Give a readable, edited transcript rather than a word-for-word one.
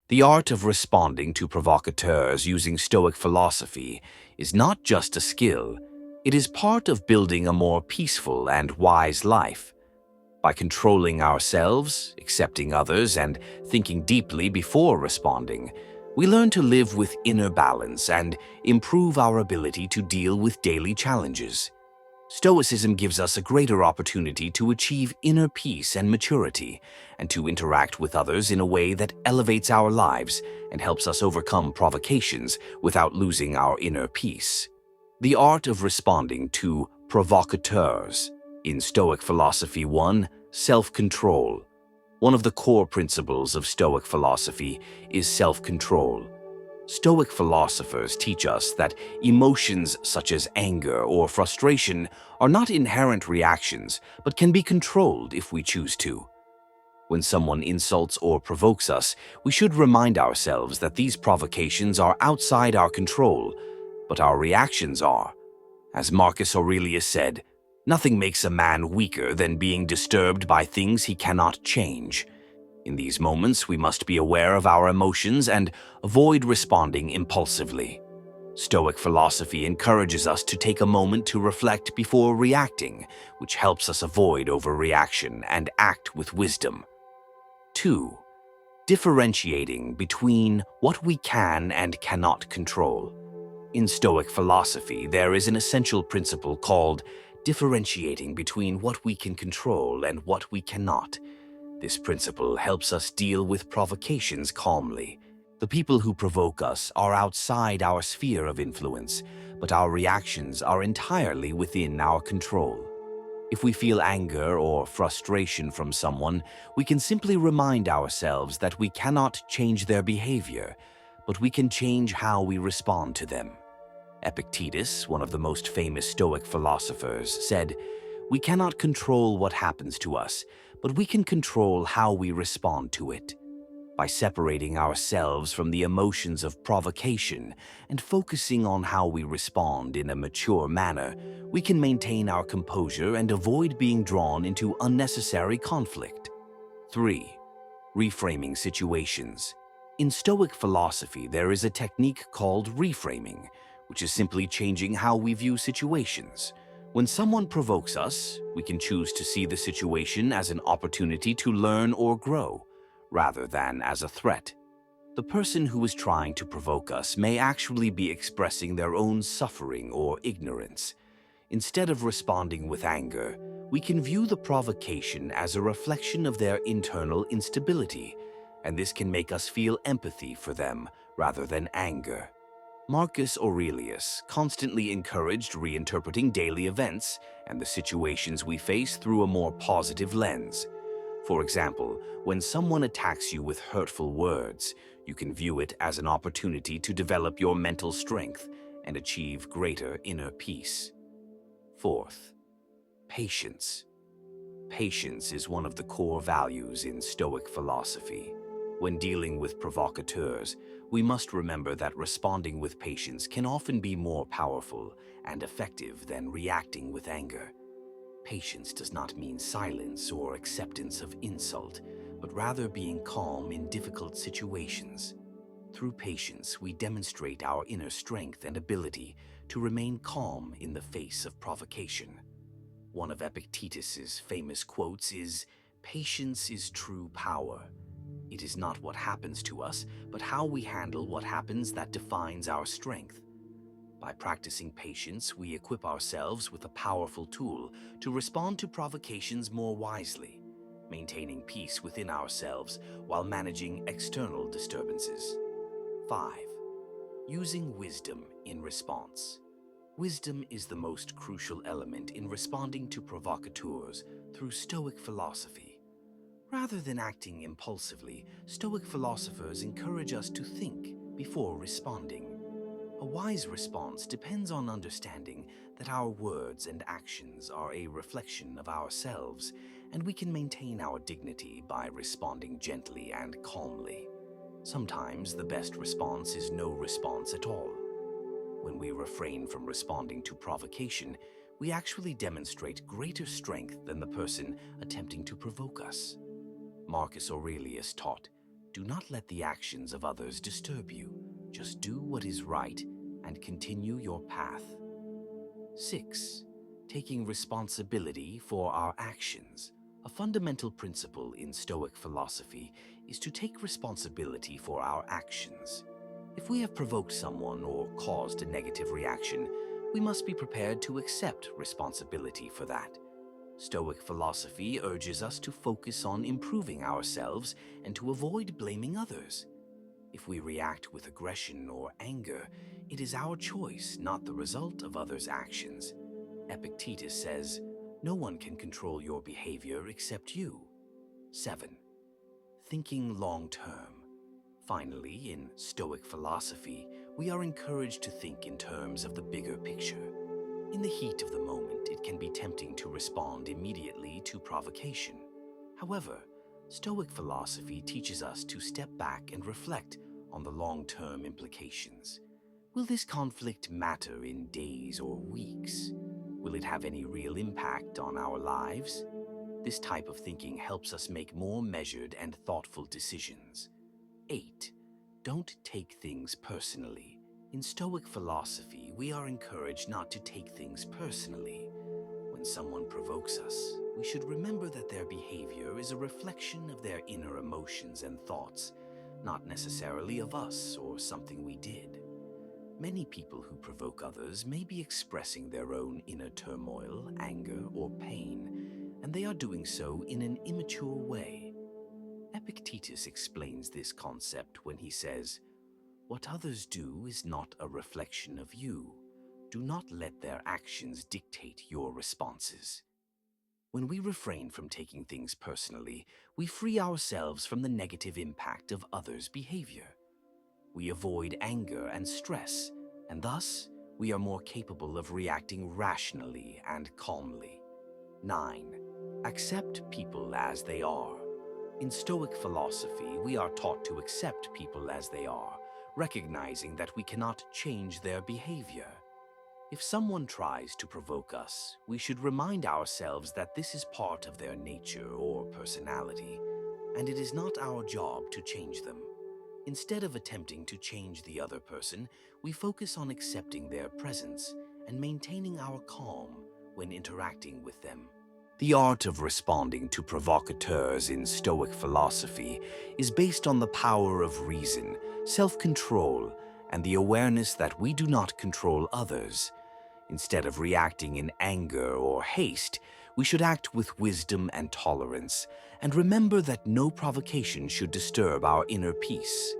The art of responding to provocateurs using Stoic philosophy is not just a skill, it is part of building a more peaceful and wise life. By controlling ourselves, accepting others, and thinking deeply before responding, we learn to live with inner balance and improve our ability to deal with daily challenges. Stoicism gives us a greater opportunity to achieve inner peace and maturity, and to interact with others in a way that elevates our lives and helps us overcome provocations without losing our inner peace. The art of responding to provocateurs. In Stoic philosophy 1, self-control. One of the core principles of Stoic philosophy is self-control. Stoic philosophers teach us that emotions such as anger or frustration are not inherent reactions, but can be controlled if we choose to. When someone insults or provokes us, we should remind ourselves that these provocations are outside our control, but our reactions are. As Marcus Aurelius said, "Nothing makes a man weaker than being disturbed by things he cannot change." In these moments, we must be aware of our emotions and avoid responding impulsively. Stoic philosophy encourages us to take a moment to reflect before reacting, which helps us avoid overreaction and act with wisdom. 2. Differentiating between what we can and cannot control. In Stoic philosophy, there is an essential principle called differentiating between what we can control and what we cannot. This principle helps us deal with provocations calmly. The people who provoke us are outside our sphere of influence, but our reactions are entirely within our control. If we feel anger or frustration from someone, we can simply remind ourselves that we cannot change their behavior, but we can change how we respond to them. Epictetus, one of the most famous Stoic philosophers, said, "We cannot control what happens to us, but we can control how we respond to it." By separating ourselves from the emotions of provocation and focusing on how we respond in a mature manner, we can maintain our composure and avoid being drawn into unnecessary conflict. 3. Reframing situations. In Stoic philosophy, there is a technique called reframing, which is simply changing how we view situations. When someone provokes us, we can choose to see the situation as an opportunity to learn or grow, rather than as a threat. The person who is trying to provoke us may actually be expressing their own suffering or ignorance. Instead of responding with anger, we can view the provocation as a reflection of their internal instability, and this can make us feel empathy for them rather than anger. Marcus Aurelius constantly encouraged reinterpreting daily events and the situations we face through a more positive lens. For example, when someone attacks you with hurtful words, you can view it as an opportunity to develop your mental strength and achieve greater inner peace. 4th, patience. Patience is one of the core values in Stoic philosophy. When dealing with provocateurs, we must remember that responding with patience can often be more powerful and effective than reacting with anger. Patience does not mean silence or acceptance of insult, but rather being calm in difficult situations. Through patience, we demonstrate our inner strength and ability to remain calm in the face of provocation. One of Epictetus's famous quotes is, "Patience is true power. It is not what happens to us, but how we handle what happens that defines our strength." By practicing patience, we equip ourselves with a powerful tool to respond to provocations more wisely, maintaining peace within ourselves while managing external disturbances. 5. Using wisdom in response. Wisdom is the most crucial element in responding to provocateurs through Stoic philosophy. Rather than acting impulsively, Stoic philosophers encourage us to think before responding. A wise response depends on understanding that our words and actions are a reflection of ourselves, and we can maintain our dignity by responding gently and calmly. Sometimes the best response is no response at all. When we refrain from responding to provocation, we actually demonstrate greater strength than the person attempting to provoke us. Marcus Aurelius taught, Do not let the actions of others disturb you. Just do what is right and continue your path. 6. Taking responsibility for our actions. A fundamental principle in Stoic philosophy is to take responsibility for our actions. If we have provoked someone or caused a negative reaction, we must be prepared to accept responsibility for that. Stoic philosophy urges us to focus on improving ourselves and to avoid blaming others. If we react with aggression or anger, it is our choice, not the result of others' actions. Epictetus says, "No one can control your behavior except you." 7. Thinking long-term. Finally, in Stoic philosophy, we are encouraged to think in terms of the bigger picture. In the heat of the moment, it can be tempting to respond immediately to provocation. However, Stoic philosophy teaches us to step back and reflect on the long-term implications. Will this conflict matter in days or weeks? Will it have any real impact on our lives? This type of thinking helps us make more measured and thoughtful decisions. 8. Don't take things personally. In Stoic philosophy, we are encouraged not to take things personally. When someone provokes us, we should remember that their behavior is a reflection of their inner emotions and thoughts, not necessarily of us or something we did. Many people who provoke others may be expressing their own inner turmoil, anger, or pain, and they are doing so in an immature way. Epictetus explains this concept when he says, "What others do is not a reflection of you. Do not let their actions dictate your responses." When we refrain from taking things personally, we free ourselves from the negative impact of others' behavior. We avoid anger and stress, and thus we are more capable of reacting rationally and calmly. 9. Accept people as they are. In Stoic philosophy, we are taught to accept people as they are, recognizing that we cannot change their behavior. If someone tries to provoke us, we should remind ourselves that this is part of their nature or personality, and it is not our job to change them. Instead of attempting to change the other person, we focus on accepting their presence and maintaining our calm when interacting with them. The art of responding to provocateurs in Stoic philosophy is based on the power of reason, self-control, and the awareness that we do not control others. Instead of reacting in anger or haste, we should act with wisdom and tolerance, and remember that no provocation should disturb our inner peace.